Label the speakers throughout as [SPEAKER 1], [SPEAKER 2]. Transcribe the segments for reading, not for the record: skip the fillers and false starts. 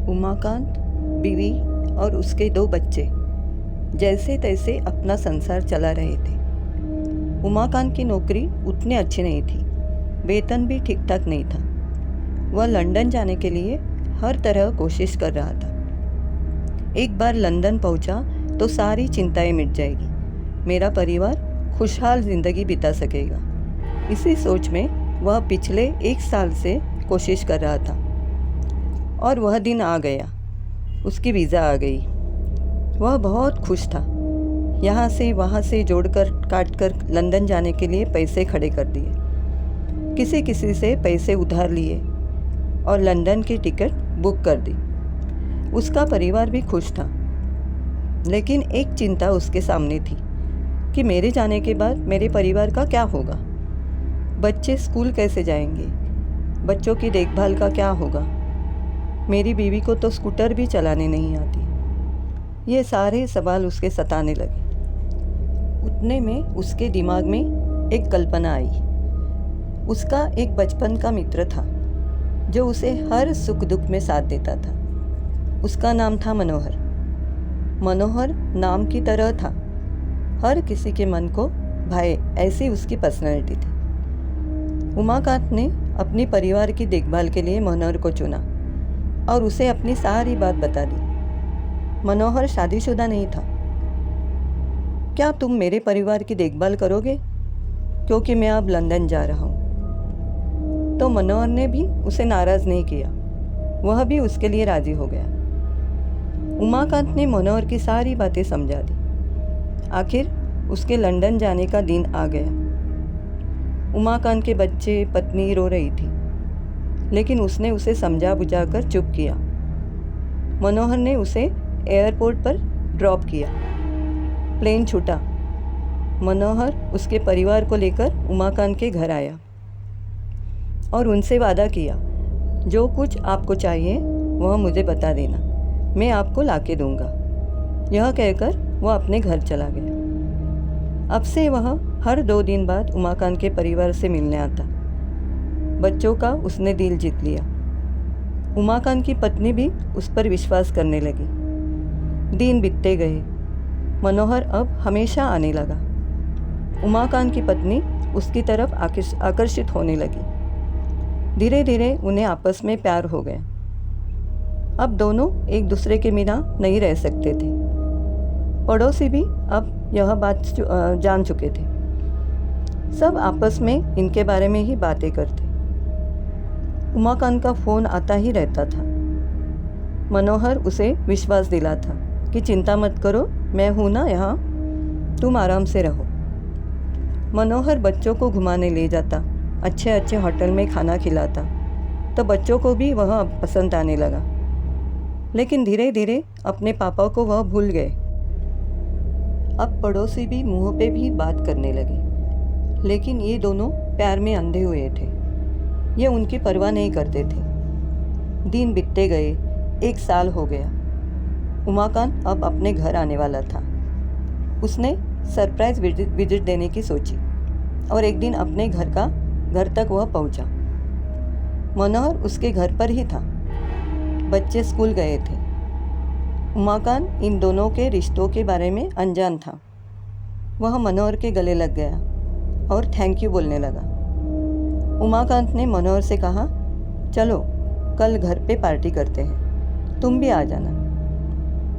[SPEAKER 1] उमाकांत, बीवी और उसके 2 बच्चे जैसे तैसे अपना संसार चला रहे थे। उमाकांत की नौकरी उतनी अच्छी नहीं थी, वेतन भी ठीक ठाक नहीं था। वह लंदन जाने के लिए हर तरह कोशिश कर रहा था। एक बार लंदन पहुंचा तो सारी चिंताएं मिट जाएगी, मेरा परिवार खुशहाल जिंदगी बिता सकेगा। इसी सोच में वह पिछले 1 साल से कोशिश कर रहा था और वह दिन आ गया। उसकी वीज़ा आ गई। वह बहुत खुश था। यहाँ से वहाँ से जोड़कर काटकर लंदन जाने के लिए पैसे खड़े कर दिए। किसी किसी से पैसे उधार लिए और लंदन की टिकट बुक कर दी। उसका परिवार भी खुश था, लेकिन एक चिंता उसके सामने थी कि मेरे जाने के बाद मेरे परिवार का क्या होगा। बच्चे स्कूल कैसे जाएंगे, बच्चों की देखभाल का क्या होगा। मेरी बीवी को तो स्कूटर भी चलाने नहीं आती। ये सारे सवाल उसके सताने लगे। उतने में उसके दिमाग में एक कल्पना आई। उसका एक बचपन का मित्र था जो उसे हर सुख दुख में साथ देता था। उसका नाम था मनोहर। मनोहर नाम की तरह था, हर किसी के मन को भाए, ऐसी उसकी पर्सनैलिटी थी। उमाकांत ने अपनी परिवार की देखभाल के लिए मनोहर को चुना और उसे अपनी सारी बात बता दी। मनोहर शादीशुदा नहीं था। क्या तुम मेरे परिवार की देखभाल करोगे, क्योंकि मैं अब लंदन जा रहा हूँ। तो मनोहर ने भी उसे नाराज़ नहीं किया, वह भी उसके लिए राज़ी हो गया। उमाकांत ने मनोहर की सारी बातें समझा दी। आखिर उसके लंदन जाने का दिन आ गया। उमाकांत के बच्चे, पत्नी रो रही थी, लेकिन उसने उसे समझा बुझाकर चुप किया। मनोहर ने उसे एयरपोर्ट पर ड्रॉप किया। प्लेन छूटा। मनोहर उसके परिवार को लेकर उमाकांत के घर आया और उनसे वादा किया, जो कुछ आपको चाहिए वह मुझे बता देना, मैं आपको लाके दूंगा। यह कहकर वह अपने घर चला गया। अब से वह हर 2 दिन बाद उमाकांत के परिवार से मिलने आता। बच्चों का उसने दिल जीत लिया। उमाकांत की पत्नी भी उस पर विश्वास करने लगी। दिन बीतते गए। मनोहर अब हमेशा आने लगा। उमाकांत की पत्नी उसकी तरफ आकर्षित होने लगी। धीरे धीरे उन्हें आपस में प्यार हो गया। अब दोनों एक दूसरे के बिना नहीं रह सकते थे। पड़ोसी भी अब यह बात जान चुके थे। सब आपस में इनके बारे में ही बातें करते। उमाकांत का फ़ोन आता ही रहता था। मनोहर उसे विश्वास दिलाता कि चिंता मत करो, मैं हूँ ना यहाँ, तुम आराम से रहो। मनोहर बच्चों को घुमाने ले जाता, अच्छे अच्छे होटल में खाना खिलाता, तो बच्चों को भी वह पसंद आने लगा। लेकिन धीरे धीरे अपने पापा को वह भूल गए। अब पड़ोसी भी मुँह पे भी बात करने लगे, लेकिन ये दोनों प्यार में अंधे हुए थे। ये उनकी परवाह नहीं करते थे। दिन बीतते गए। 1 साल हो गया। उमाकांत अब अपने घर आने वाला था। उसने सरप्राइज विजिट देने की सोची और एक दिन अपने घर तक वह पहुंचा। मनोहर उसके घर पर ही था। बच्चे स्कूल गए थे। उमाकांत इन दोनों के रिश्तों के बारे में अनजान था। वह मनोहर के गले लग गया और थैंक यू बोलने लगा। उमाकांत ने मनोहर से कहा, चलो कल घर पे पार्टी करते हैं, तुम भी आ जाना।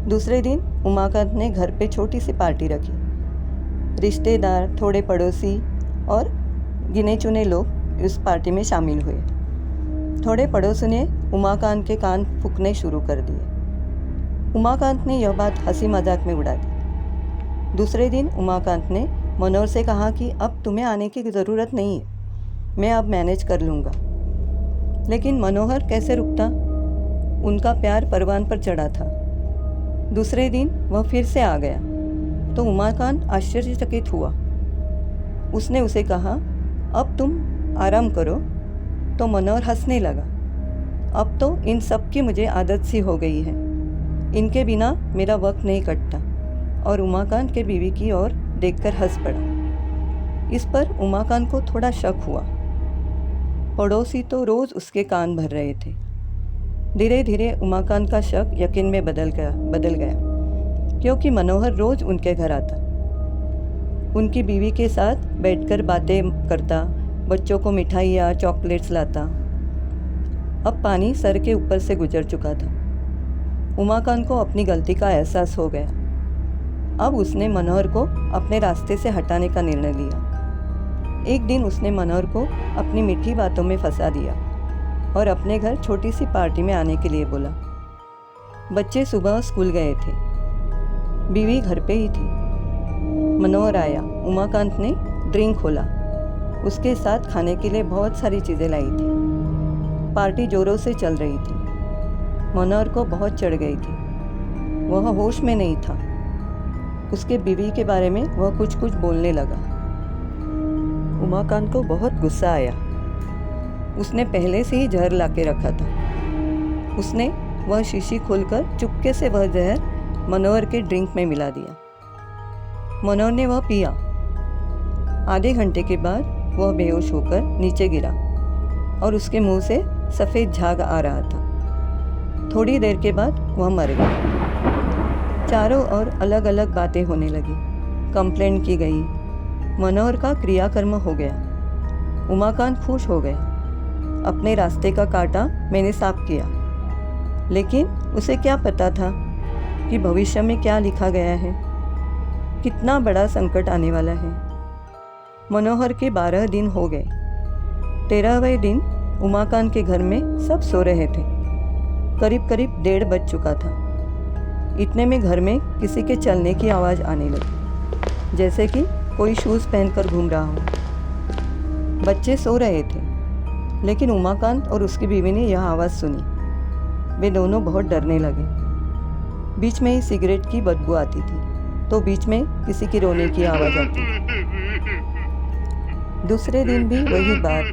[SPEAKER 1] दूसरे दिन उमाकांत ने घर पे छोटी सी पार्टी रखी। रिश्तेदार, थोड़े पड़ोसी और गिने चुने लोग इस पार्टी में शामिल हुए। थोड़े पड़ोसी ने उमाकांत के कान फूंकने शुरू कर दिए। उमाकांत ने यह बात हंसी मजाक में उड़ा दी। दूसरे दिन उमाकांत ने मनोहर से कहा कि अब तुम्हें आने की ज़रूरत नहीं है, मैं अब मैनेज कर लूँगा। लेकिन मनोहर कैसे रुकता, उनका प्यार परवान पर चढ़ा था। दूसरे दिन वह फिर से आ गया तो उमाकांत आश्चर्यचकित हुआ। उसने उसे कहा, अब तुम आराम करो। तो मनोहर हंसने लगा। अब तो इन सब की मुझे आदत सी हो गई है, इनके बिना मेरा वक्त नहीं कटता। और उमाकांत के बीवी की ओर देखकर हंस पड़ा। इस पर उमाकांत को थोड़ा शक हुआ। पड़ोसी तो रोज़ उसके कान भर रहे थे। धीरे धीरे उमाकांत का शक यकीन में बदल गया क्योंकि मनोहर रोज़ उनके घर आता, उनकी बीवी के साथ बैठकर बातें करता, बच्चों को मिठाइयाँ चॉकलेट्स लाता। अब पानी सर के ऊपर से गुजर चुका था। उमाकांत को अपनी गलती का एहसास हो गया। अब उसने मनोहर को अपने रास्ते से हटाने का निर्णय लिया। एक दिन उसने मनोहर को अपनी मीठी बातों में फंसा दिया और अपने घर छोटी सी पार्टी में आने के लिए बोला। बच्चे सुबह स्कूल गए थे, बीवी घर पे ही थी। मनोहर आया। उमाकांत ने ड्रिंक खोला। उसके साथ खाने के लिए बहुत सारी चीज़ें लाई थी। पार्टी जोरों से चल रही थी। मनोहर को बहुत चढ़ गई थी। वह होश में नहीं था। उसके बीवी के बारे में वह कुछ बोलने लगा। उमाकांत को बहुत गुस्सा आया। उसने पहले से ही जहर ला के रखा था। उसने वह शीशी खोलकर चुपके से वह जहर मनोहर के ड्रिंक में मिला दिया। मनोहर ने वह पिया। आधे घंटे के बाद वह बेहोश होकर नीचे गिरा और उसके मुंह से सफ़ेद झाग आ रहा था। थोड़ी देर के बाद वह मर गया। चारों ओर अलग अलग बातें होने लगी। कंप्लेंट की गई। मनोहर का क्रियाकर्म हो गया। उमाकांत खुश हो गया। अपने रास्ते का कांटा मैंने साफ किया, लेकिन उसे क्या पता था कि भविष्य में क्या लिखा गया है, कितना बड़ा संकट आने वाला है। मनोहर के 12 दिन हो गए। 13वें दिन उमाकांत के घर में सब सो रहे थे। करीब 1:30 बज चुका था। इतने में घर में किसी के चलने की आवाज़ आने लगी, जैसे कि कोई शूज़ पहनकर घूम रहा हो। बच्चे सो रहे थे, लेकिन उमाकांत और उसकी बीवी ने यह आवाज़ सुनी। वे दोनों बहुत डरने लगे। बीच में ही सिगरेट की बदबू आती थी, तो बीच में किसी की रोने की आवाज़ आती। दूसरे दिन भी वही बात,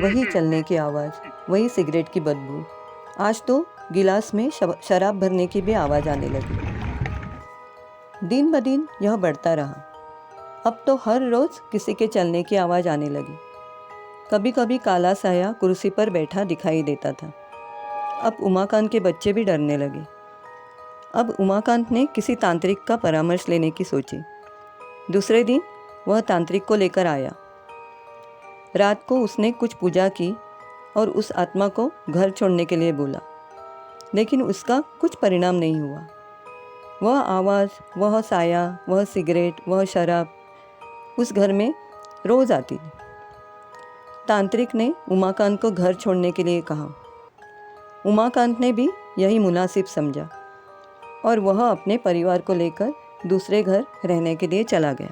[SPEAKER 1] वही चलने की आवाज़, वही सिगरेट की बदबू। आज तो गिलास में शराब भरने की भी आवाज़ आने लगी। दिन ब दिन यह बढ़ता रहा। अब तो हर रोज़ किसी के चलने की आवाज़ आने लगी। कभी कभी काला साया कुर्सी पर बैठा दिखाई देता था। अब उमाकांत के बच्चे भी डरने लगे। अब उमाकांत ने किसी तांत्रिक का परामर्श लेने की सोची। दूसरे दिन वह तांत्रिक को लेकर आया। रात को उसने कुछ पूजा की और उस आत्मा को घर छोड़ने के लिए बोला, लेकिन उसका कुछ परिणाम नहीं हुआ। वह आवाज़, वह साया, वह सिगरेट, वह शराब उस घर में रोज़ आती थी। तांत्रिक ने उमाकांत को घर छोड़ने के लिए कहा। उमाकांत ने भी यही मुनासिब समझा और वह अपने परिवार को लेकर दूसरे घर रहने के लिए चला गया।